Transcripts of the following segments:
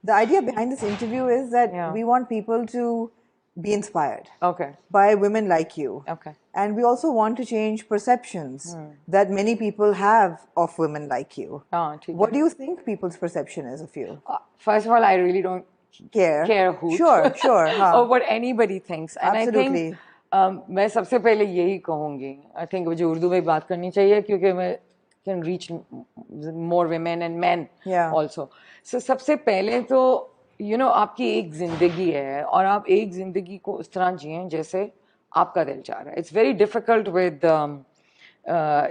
The idea behind this interview is that Yeah. we want people to be inspired Okay. by women like you. Okay. And we also want to change perceptions that many people have of women like you. हाँ ठीक What है. do you think people's perception is of you? First of all, I really don't Care? care hoot Sure, sure, huh? or what anybody thinks. And I think Absolutely. मैं सबसे पहले यही कहूँगी. I think मुझे उर्दू में बात करनी चाहिए क्योंकि मैं can reach more women and men Yeah. also. So सबसे पहले तो you know आपकी एक जिंदगी है और आप एक जिंदगी को उस तरह जिएं जैसे आपका दिल चाह रहा है. It's very difficult with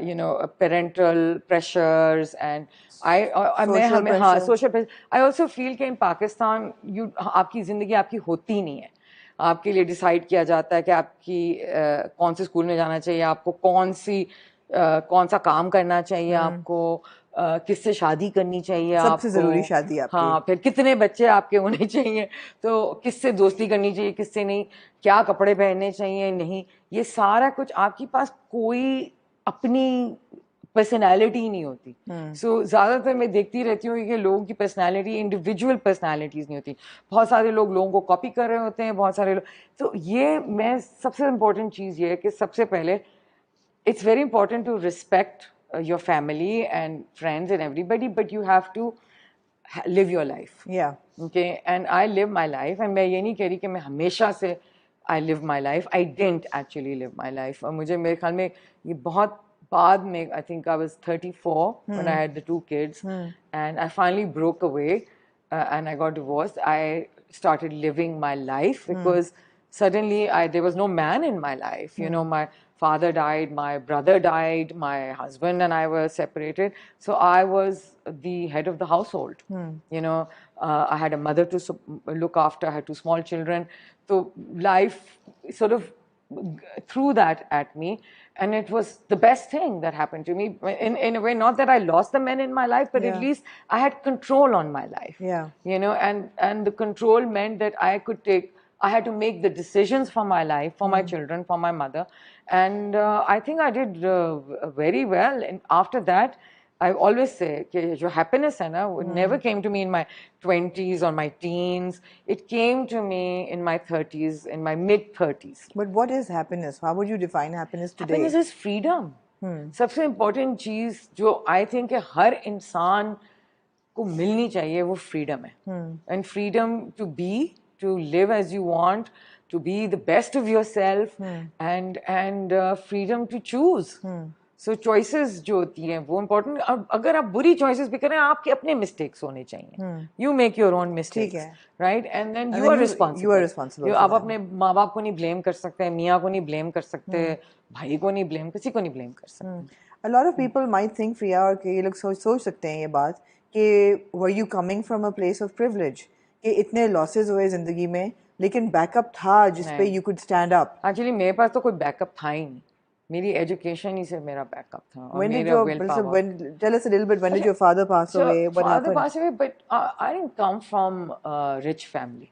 you know parental pressures and मैं Social हमें हाँ pressure. social pressure. I also feel कि in Pakistan you आपकी ज़िंदगी आपकी होती नहीं है. आपके लिए डिसाइड किया जाता है कि आपकी कौन से स्कूल में जाना चाहिए, आपको कौन सा काम करना चाहिए, आपको किससे शादी करनी चाहिए, सबसे आपको जरूरी शादी आपकी. हाँ फिर कितने बच्चे आपके होने चाहिए, तो किससे दोस्ती करनी चाहिए, किससे नहीं, क्या कपड़े पहनने चाहिए, नहीं, ये सारा कुछ आपके पास कोई अपनी पर्सनैलिटी नहीं होती. सो ज़्यादातर मैं देखती रहती हूँ कि लोगों की पर्सनैलिटी इंडिविजुअल पर्सनैलिटीज़ नहीं होती. बहुत सारे लोग लोगों को कॉपी कर रहे होते हैं, बहुत सारे लोग. तो ये मैं सबसे इम्पोर्टेंट चीज़ ये है कि सबसे पहले it's very important to respect your family and friends and everybody, but you have to live your life. Yeah. Okay, and I live my life, and मैं ये नहीं कह रही कि मैं हमेशा से I live my life. I didn't actually live my life. और मुझे मेरे ख्याल में ये बहुत बाद में, I think I was 34 when I had the two kids, and I finally broke away and I got divorced. I started living my life because suddenly there was no man in my life. You know, my father died, my brother died, my husband and I were separated. So I was the head of the household. You know, I had a mother to look after, I had two small children. So life sort of threw that at me, and it was the best thing that happened to me in a way. Not that I lost the men in my life, but at least I had control on my life. Yeah. You know, and the control meant that I had to make the decisions for my life, for my children, for my mother, and I think I did very well. And after that, I always say कि जो happiness है ना, it never came to me in my 20s or my teens. It came to me in my 30s, in my mid 30s. But what is happiness? How would you define happiness today? Happiness is freedom. सबसे important चीज जो I think कि हर इंसान को मिलनी चाहिए वो freedom है. And freedom to be, to live as you want, to be the best of yourself, and freedom to choose. So choices जो होती हैं वो important. अगर आप बुरी choices भी करें, आपके अपने mistakes होने चाहिए. You make your own mistakes, ठीक है. right? And then you then are responsible. you are responsible You for आप them. अपने माँ बाप को नहीं blame कर सकते, मियाँ को नहीं blame कर सकते, भाई को नहीं blame, किसी को नहीं blame कर सकते. A lot of people might think, Priya, और कि ये लोग सोच सकते हैं ये बात कि were you coming from a place of privilege कि इतने losses हुए जिंदगी में लेकिन बैकअप था जिस पे you could stand up. Actually मेरे पास तो कोई बैकअप था ही नहीं. मेरी एजुकेशन ही से मेरा बैकअप था और When did मेरा your will power. tell us a little bit, when did your father pass away? What Father happened? passed away, but I didn't come from a rich family.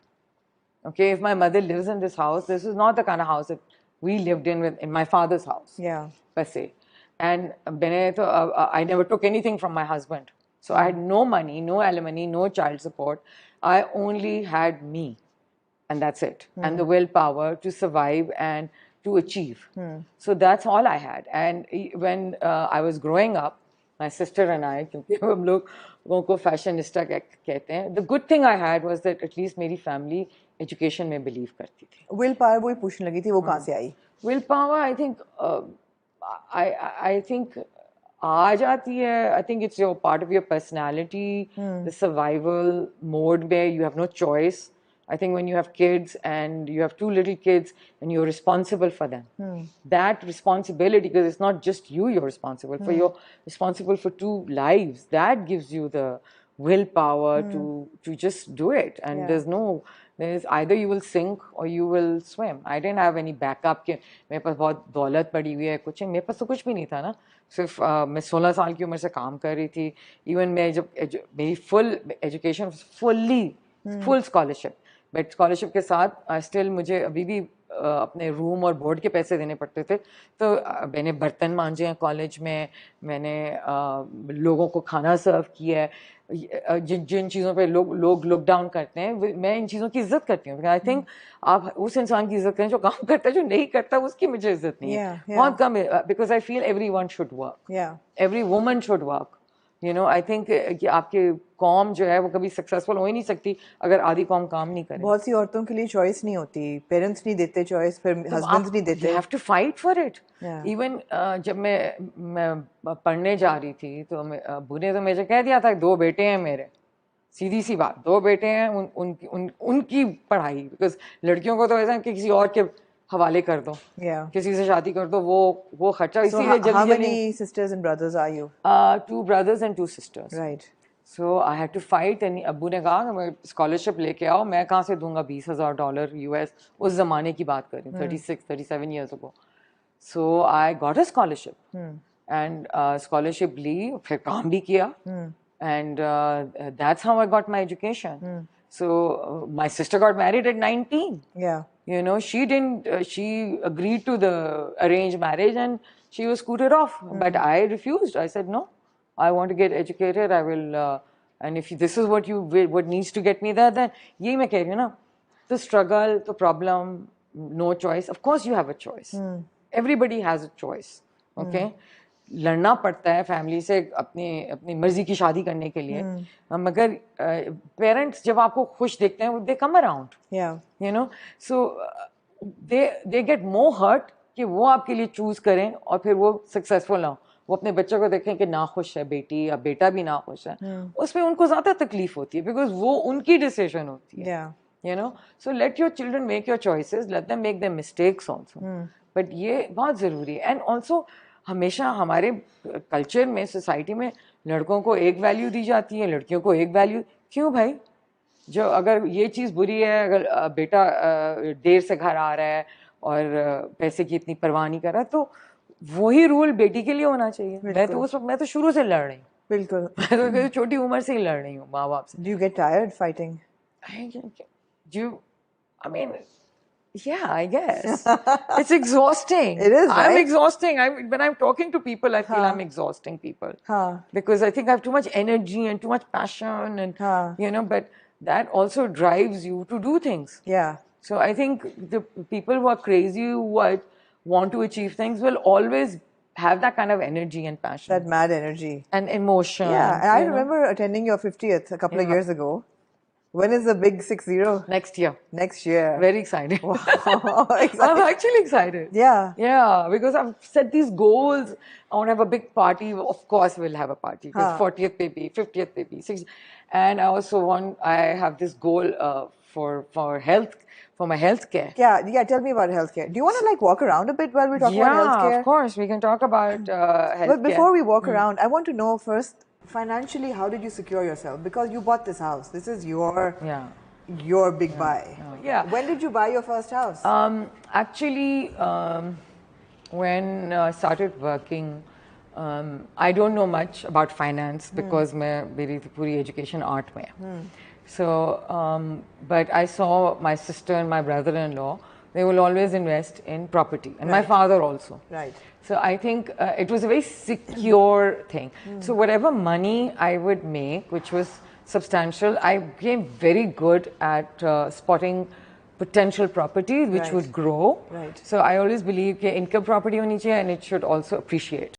Okay, if my mother lives in this house, this is not the kind of house that we lived in my father's house. Yeah. Per se. And I never took anything from my husband. So I had no money, no alimony, no child support. I only had me, and that's it. And the willpower to survive and to achieve. So that's all I had. And when I was growing up, my sister and I, क्योंकि हम लोगों को fashionista कहते हैं, the good thing I had was that at least मेरी family education में believe करती थी. Willpower वही पूछने लगी थी वो कहाँ से आई? Willpower, I think, I think आ जाती है. I think it's your part of your personality, the survival mode where you have no choice. I think when you have kids and you have two little kids and you're responsible for them, that responsibility, because it's not just you're responsible for, you're responsible for two lives, that gives you the willpower to just do it. And there's either you will sink or you will swim. I didn't have any backup कि मेरे पास बहुत दौलत पड़ी हुई है, कुछ मेरे पास तो कुछ भी नहीं था ना. सिर्फ मैं 16 साल की उम्र से काम कर रही थी. इवन मैं जब मेरी full education full scholarship, but scholarship के साथ स्टिल मुझे अभी भी अपने रूम और बोर्ड के पैसे देने पड़ते थे, तो मैंने बर्तन मांजे हैं कॉलेज में, मैंने लोगों को खाना सर्व किया है। जिन जिन चीज़ों पे लोग लुक डाउन करते हैं, मैं इन चीज़ों की इज्जत करती हूँ। आई थिंक आप उस इंसान की इज्जत करें जो काम करता है, जो नहीं करता उसकी मुझे इज्जत नहीं है। बहुत कम है, because I feel every one should work, every woman should work. You know, I think कि आपके कौम जो है वो कभी सक्सेसफुल हो ही नहीं सकती अगर आधी कौम काम नहीं करे। बहुत सी औरतों के लिए चॉइस नहीं होती, पेरेंट्स नहीं देते चॉइस, फिर हस्बैंड्स नहीं देते। You have to fight for it. Even जब मैं पढ़ने जा रही थी तो अब्बू ने तो मुझे कह दिया था 2 बेटे हैं मेरे, सीधी सी बात, 2 बेटे हैं, उनकी पढ़ाई, बिकॉज लड़कियों को तो ऐसा है कि किसी और के हवाले कर दो, किसी से शादी कर दो, वो खर्चा। इसीलिए जल्दी how many sisters and brothers are you? 2 brothers and 2 sisters. Right. So I had to fight, and अब्बू ने कहा कि स्कॉलरशिप लेके आओ, मैं कहाँ से दूंगा $20,000 US, उस जमाने की बात कर रही हूँ, 36-37 years ago. So I got a scholarship, and scholarship ली, फिर काम भी किया, and that's how I got my education. So my sister got married at 19. Yeah. You know, she didn't, she agreed to the arranged marriage and she was scooted off. But I refused. I said, no, I want to get educated. I will, and if this is what what needs to get me there, then ye main keh rahi hu na, the struggle, the problem, no choice. Of course you have a choice. Everybody has a choice. Okay. लड़ना पड़ता है family से अपनी मर्जी की शादी करने के लिए, मगर पेरेंट्स जब आपको खुश देखते हैं, they come around, you know, so they get more hurt कि वो आपके लिए चूज करें और फिर वो सक्सेसफुल ना हो। वो अपने बच्चों को देखें कि ना खुश है बेटी या बेटा भी ना खुश है, उसमें उनको ज्यादा तकलीफ होती है, बिकॉज वो उनकी डिसीजन होती है, you know. So let your children make your choices, let them make their mistakes also, but ये बहुत जरूरी है। एंड ऑल्सो हमेशा हमारे कल्चर में, सोसाइटी में, लड़कों को एक वैल्यू दी जाती है, लड़कियों को एक वैल्यू। क्यों भाई? जो अगर ये चीज़ बुरी है, अगर बेटा देर से घर आ रहा है और पैसे की इतनी परवाह नहीं कर रहा, तो वही रूल बेटी के लिए होना चाहिए। मैं तो शुरू से लड़ रही हूँ, बिल्कुल। मैं तो छोटी उम्र से ही लड़ रही हूँ माँ बाप से। Do you get tired fighting? I mean, yeah, I guess. It's exhausting. It is, right? I'm exhausting. When I'm talking to people, I feel I'm exhausting people. Because I think I have too much energy and too much passion, and you know, but that also drives you to do things. Yeah. So I think the people who are crazy, who want to achieve things, will always have that kind of energy and passion. That mad energy. And emotion. Yeah, and I remember attending your 50th a couple of years ago. When is the big 60? Next year. Next year. Very excited. Wow. I'm actually excited. Yeah. Yeah, because I've set these goals. I want to have a big party. Of course, we'll have a party. Because 40th baby, 50th baby, 60th. And I also I have this goal for health, for my healthcare. Yeah, tell me about healthcare. Do you want to like walk around a bit while we talk about healthcare? Yeah, of course. We can talk about healthcare. But before we walk around, I want to know first, financially, how did you secure yourself? Because you bought this house. This is your big buy. Yeah. When did you buy your first house? Actually, when I started working, I don't know much about finance because मेरी पूरी education art में है. So, but I saw my sister and my brother-in-law, they will always invest in property, and my father also. Right. So I think it was a very secure thing. So whatever money I would make, which was substantial, I became very good at spotting potential properties which would grow. Right. So I always believe that income property honi chahiye and it should also appreciate.